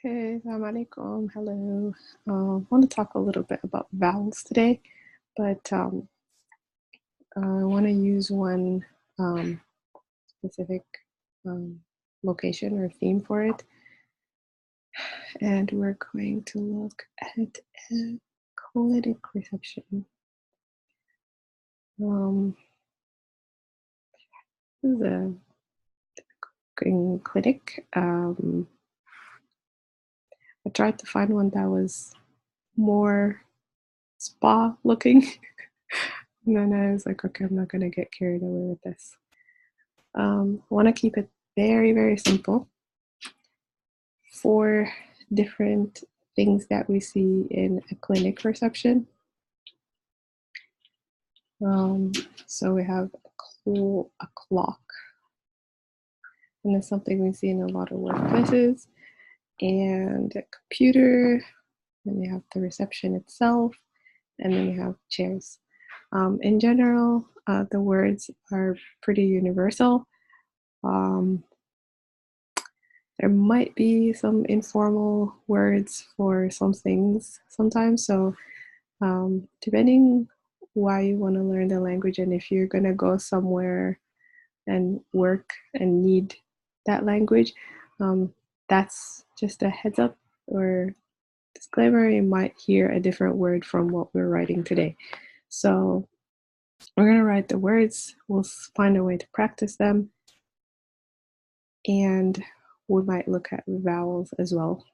Okay, Assalamu alaikum. Hello. I want to talk a little bit about vowels today, but I want to use one specific um, location or theme for it. And we're going to look at clinic reception. This is a clinic. I tried to find one that was more spa looking. And then I was like, okay, I'm not going to get carried away with this. I want to keep it very, very simple. 4 different things that we see in a clinic reception. So we have a clock, and it's something we see in a lot of workplaces, and a computer, and we have the reception itself, and then we have chairs. In general, the words are pretty universal. There might be some informal words for some things sometimes. So depending why you want to learn the language and if you're going to go somewhere and work and need that language, that's just a heads up or disclaimer. You might hear a different word from what we're writing today. So we're going to write the words. We'll find a way to practice them. And we might look at vowels as well,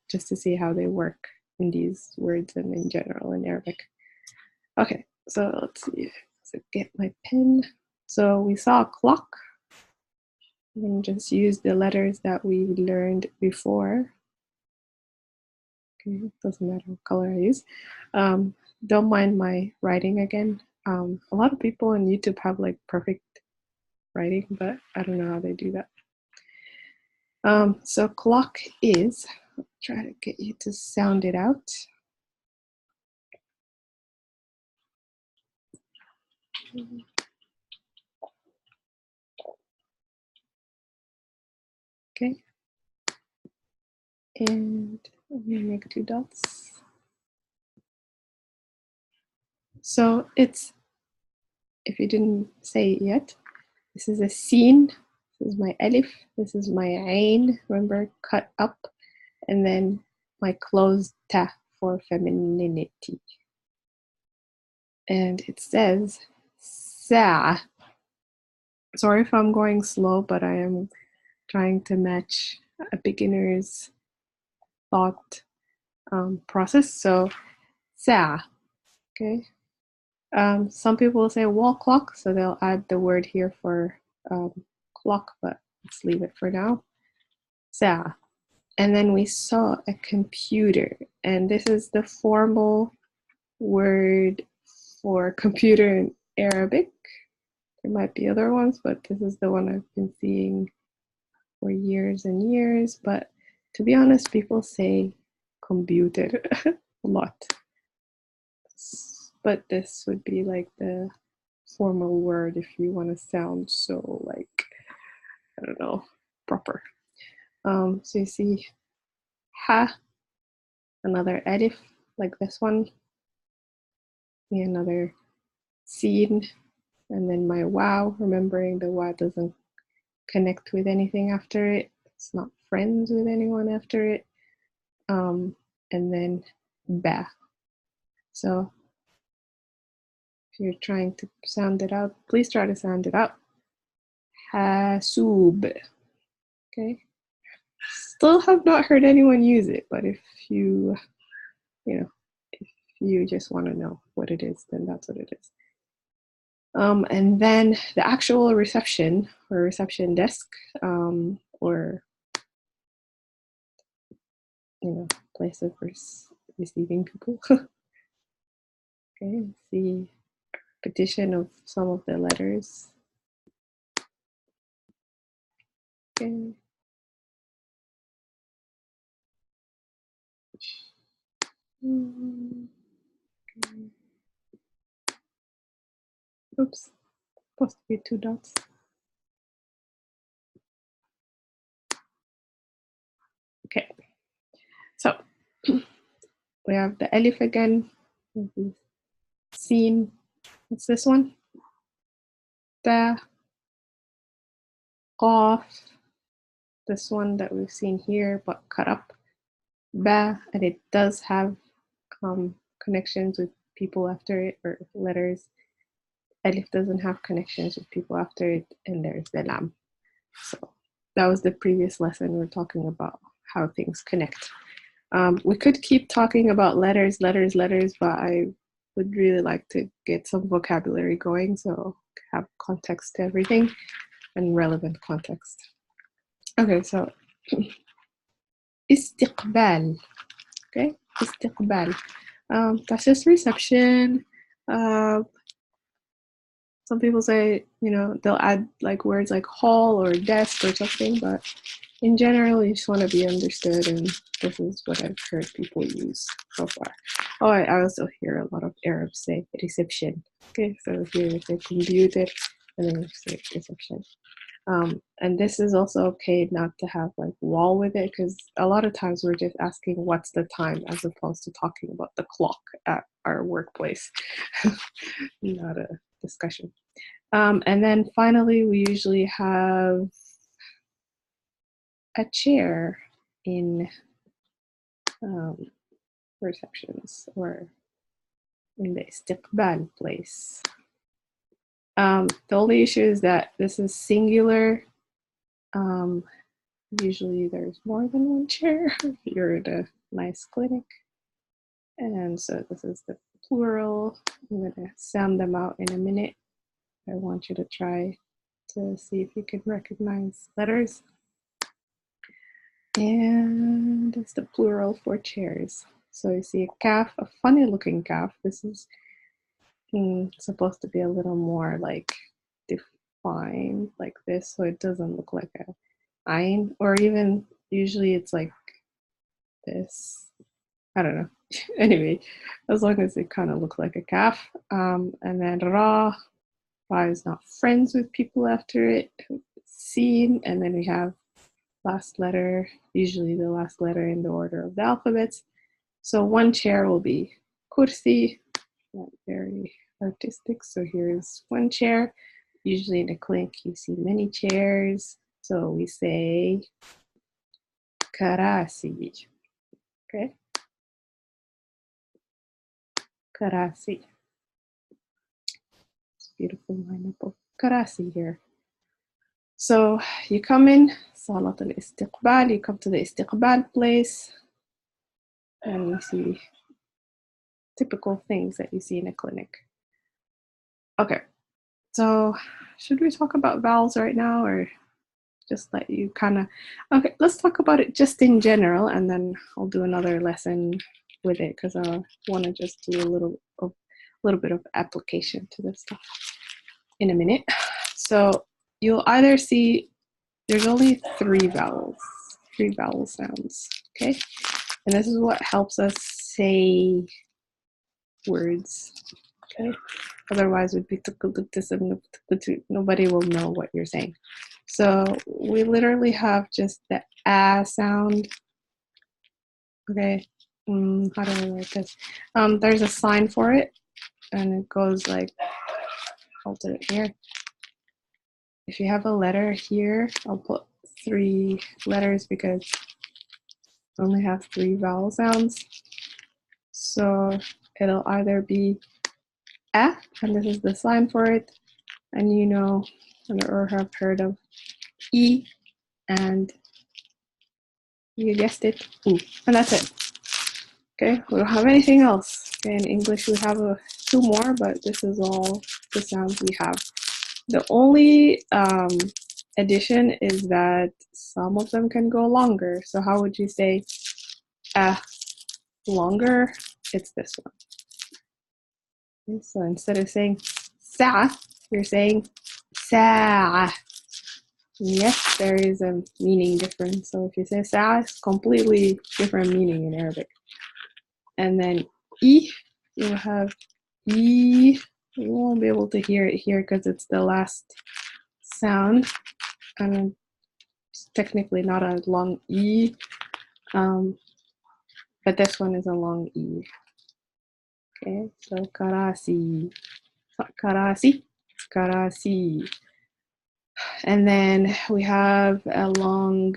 just to see how they work in these words and in general in Arabic. Okay, so let's see. So get my pen. So we saw a clock. I'm going to just use the letters that we learned before. Okay, doesn't matter what color I use. Don't mind my writing again. A lot of people on YouTube have like perfect writing, but I don't know how they do that. So clock is, I'll try to get you to sound it out. Okay. And I'm gonna make 2 dots. So it's, if you didn't say it yet, this is a sin. This is my alif. This is my ain. Remember, cut up. And then my closed ta for femininity. And it says sa. Sorry if I'm going slow, but I am trying to match a beginner's thought process. So sa. Okay. Some people will say wall clock, so they'll add the word here for clock, but let's leave it for now. Sa. And then we saw a computer, and this is the formal word for computer in Arabic. There might be other ones, but this is the one I've been seeing for years and years. But to be honest, people say computer a lot. But this would be like the formal word if you want to sound so like, I don't know, proper. So you see ha, another alif like this one, another sin, and then my wow, remembering the wow doesn't connect with anything after it. It's not friends with anyone after it. And then ba. So if you're trying to sound it out, please try to sound it out. Hasub. Okay. Still have not heard anyone use it, but if you just want to know what it is, then that's what it is. And then the actual reception or reception desk, or place of receiving people. Okay, see repetition of some of the letters. Okay. Okay. Oops, supposed to be 2 dots. Okay. So we have the alif again, sin. What's this one? Ta, qaf. This one that we've seen here, but cut up. Ba, and it does have connections with people after it, or letters. Alif doesn't have connections with people after it, and there's the lam. So that was the previous lesson. We're talking about how things connect. We could keep talking about letters, but I would really like to get some vocabulary going, so have context to everything and relevant context. Okay, so istiqbal. Okay, istiqbal. That's just reception. Some people say, they'll add like words like hall or desk or something, but in general, you just want to be understood, and this is what I've heard people use so far. Oh, I also hear a lot of Arabs say reception. Okay, so here you say computer, and then you say reception. And this is also okay not to have like wall with it, because a lot of times we're just asking what's the time as opposed to talking about the clock at our workplace. Not a discussion. And then finally, we usually have a chair in receptions or in the istiqbal place. The only issue is that this is singular. Usually there's more than one chair if you're at a nice clinic. And so this is the plural. I'm going to sound them out in a minute. I want you to try to see if you can recognize letters. And it's the plural for chairs. So you see a calf, a funny looking calf. This is supposed to be a little more like defined like this, so it doesn't look like a ayn, or even usually it's like this. I don't know. Anyway, as long as it kind of looks like a calf. And then ra is not friends with people after it. Sin, and then we have last letter, usually the last letter in the order of the alphabets. So one chair will be kursi, not very artistic. So here's one chair. Usually in a clinic, you see many chairs. So we say karasi. Okay. Karasi. It's a beautiful lineup of karasi here. So you come in, Salat al-Istiqbal, you come to the Istiqbal place, and you see typical things that you see in a clinic. Okay, so should we talk about vowels right now, or just let you kind of, okay, let's talk about it just in general, and then I'll do another lesson with it, because I want to just do a little bit of application to this stuff in a minute. So you'll either see there's only three vowel sounds, okay? And this is what helps us say words, okay? Otherwise, nobody will know what you're saying. So we literally have just the ah sound, okay? How do I write this? There's a sign for it, and it goes like, I'll do it here. If you have a letter here, I'll put 3 letters because I only have 3 vowel sounds. So it'll either be a, and this is the sign for it, and you know, or have heard of e, and you guessed it, oo, and that's it. Okay, we don't have anything else. Okay, in English we have 2 more, but this is all the sounds we have. The only addition is that some of them can go longer. So how would you say longer? It's this one. Okay, so instead of saying sa, you're saying sa. Yes, there is a meaning difference. So if you say sa, it's completely different meaning in Arabic. And then e, you'll have e. You won't be able to hear it here because it's the last sound, and it's technically not a long e. but this one is a long E. Okay, so karasi, karasi, karasi. And then we have a long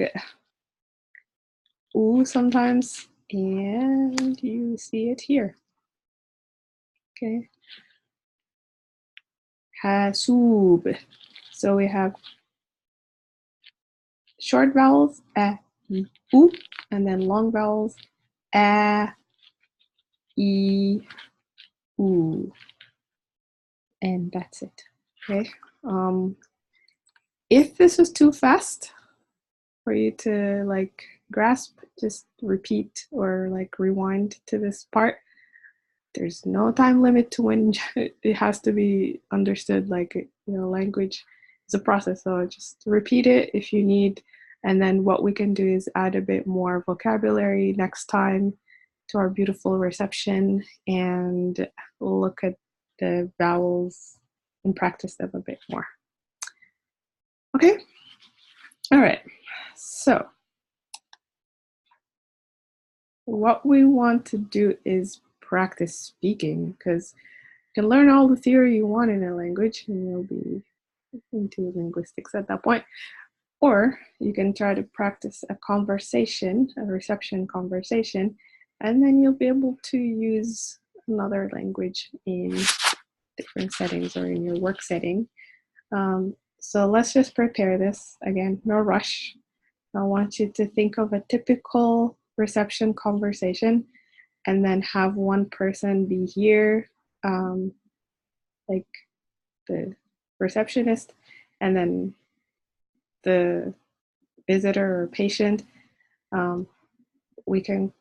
U sometimes, and you see it here. Okay. Hasub. So we have short vowels, U, and then long vowels, A, E, U. And that's it. Okay. If this was too fast for you to like grasp, just repeat or like rewind to this part. There's no time limit to when it has to be understood. Like, you know, language is a process, so just repeat it if you need. And then what we can do is add a bit more vocabulary next time to our beautiful reception and look at the vowels and practice them a bit more. Okay. All right. So what we want to do is practice speaking, because you can learn all the theory you want in a language and you'll be into linguistics at that point. Or you can try to practice a conversation, a reception conversation, and then you'll be able to use another language in different settings or in your work setting. So let's just prepare this. Again, no rush. I want you to think of a typical reception conversation and then have one person be here, like the receptionist, and then the visitor or patient. We can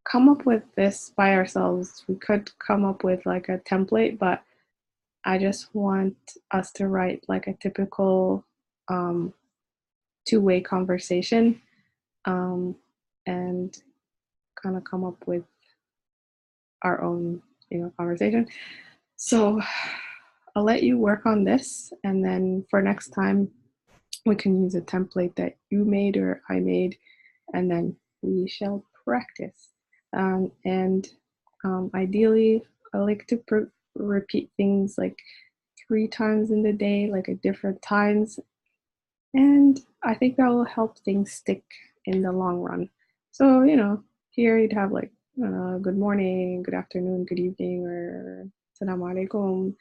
come up with this by ourselves. We could come up with like a template, but I just want us to write like a typical two-way conversation and kind of come up with our own, you know, conversation. So I'll let you work on this, and then for next time we can use a template that you made or I made, and then we shall practice. Ideally, I like to repeat things like 3 times in the day, like at different times, and I think that will help things stick in the long run. So, you know, here you'd have like, good morning, good afternoon, good evening, or salam alaikum,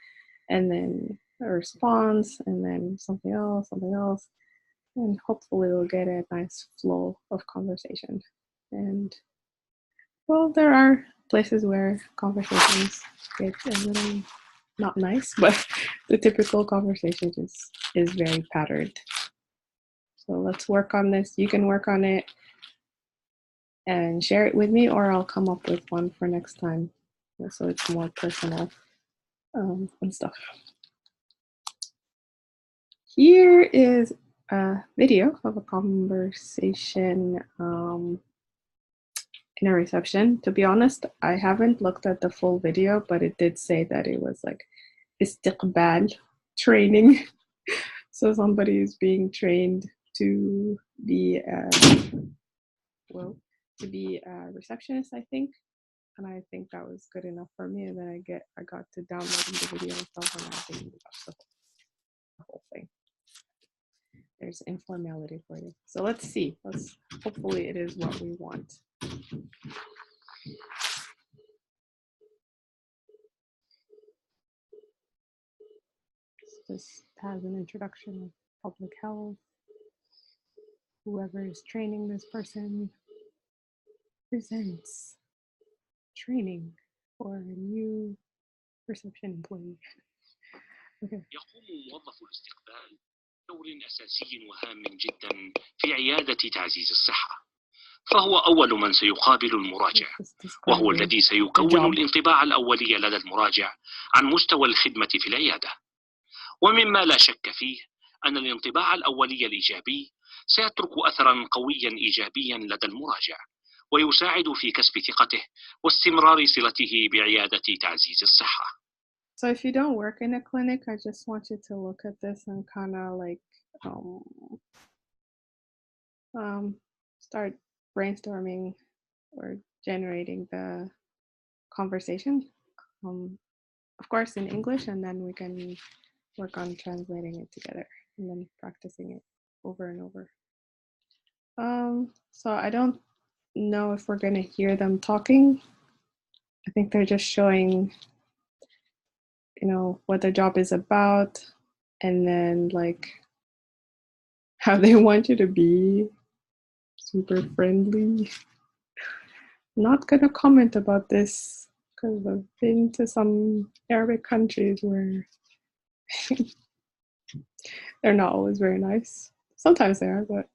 and then a response, and then something else, and hopefully we'll get a nice flow of conversation. And well, there are places where conversations get a little not nice, but the typical conversation is very patterned. So let's work on this. You can work on it and share it with me, or I'll come up with one for next time, so it's more personal and stuff. Here is a video of a conversation in a reception. To be honest, I haven't looked at the full video, but it did say that it was like istiqbal training. So somebody is being trained to be to be a receptionist, I think. And I think that was good enough for me. And then I got to downloading the video and stuff, and I didn't watch the whole thing. There's informality for you. So let's see. Hopefully it is what we want. This has an introduction of public health. Whoever is training this person presents training for a new reception employee. Okay. يقوم موظف الاستقبال بدور أساسي وهام جدا في عيادة تعزيز الصحة، فهو أول من سيقابل المراجع، وهو الذي سيكون الانطباع الأولي لدى المراجع عن مستوى الخدمة في العيادة. ومما لا شك فيه أن الانطباع الأولي الإيجابي سيترك أثرا قويا إيجابيا لدى المراجع، ويساعد في كسب ثقته واستمرار صلته بعيادة تعزيز الصحة. So if you don't work in a clinic, I just want you to look at this and kind of like start brainstorming or generating the conversation, of course in English, and then we can work on translating it together and then practicing it over and over. So I don't know if we're going to hear them talking. I think they're just showing, what their job is about, and then like how they want you to be super friendly. Not going to comment about this because I've been to some Arabic countries where they're not always very nice. Sometimes they are, but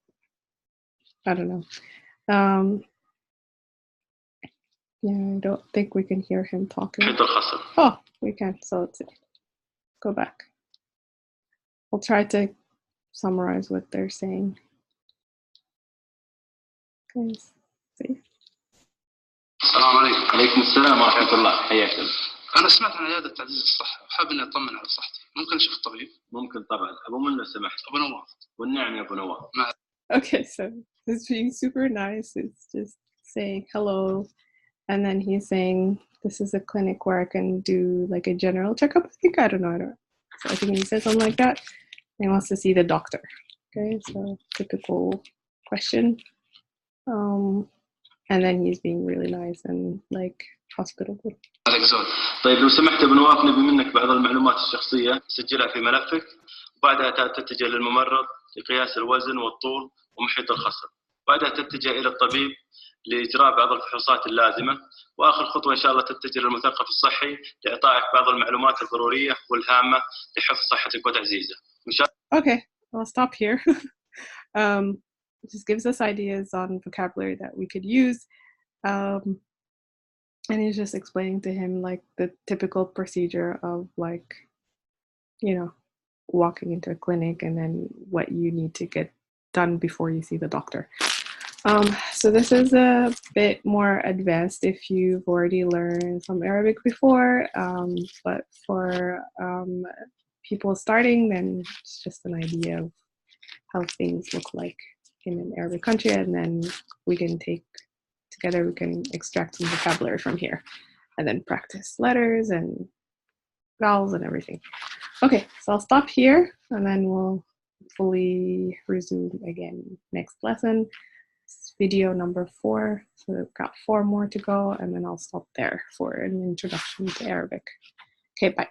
I don't know. Yeah, I don't think we can hear him talking. Oh, we can. So let's see. Go back. We'll try to summarize what they're saying. Okay, see. السلام عليكم. عليكم السلام ورحمة الله. حياك الله. أنا سمعت عن عيادة تعزيز الصحة وحاب إني أطمن على صحتي. ممكن أشوف الطبيب؟ ممكن طبعا. أبو من لو سمحت. أبو نواف. والنعم يا أبو نواف. Okay, so he's being super nice. It's just saying hello. And then he's saying, this is a clinic where I can do like a general checkup. I don't know. So I think he said something like that. He wants to see the doctor. Okay, so typical question. And then he's being really nice and like hospitable. طيب لو سمحت ابو نواف نبي منك بعض المعلومات الشخصية سجلها في ملفك وبعدها تتجه للممرض لقياس الوزن والطول ومحيط الخصر. بعدها تتجه إلى الطبيب لإجراء بعض الفحوصات اللازمة وآخر خطوة إن شاء الله تتجه للمثقف الصحي لإعطائك بعض المعلومات الضرورية والهامة لحفظ صحتك وتعزيزها. Okay, I'll stop here. It just gives us ideas on vocabulary that we could use. And he's just explaining to him like the typical procedure of like, walking into a clinic and then what you need to get done before you see the doctor. So this is a bit more advanced if you've already learned some Arabic before, but for people starting, then it's just an idea of how things look like in an Arabic country, and then we can extract some vocabulary from here and then practice letters and vowels and everything. Okay, so I'll stop here and then we'll fully resume again next lesson. It's video number 4, so we've got 4 more to go, and then I'll stop there for an introduction to Arabic. Okay, bye.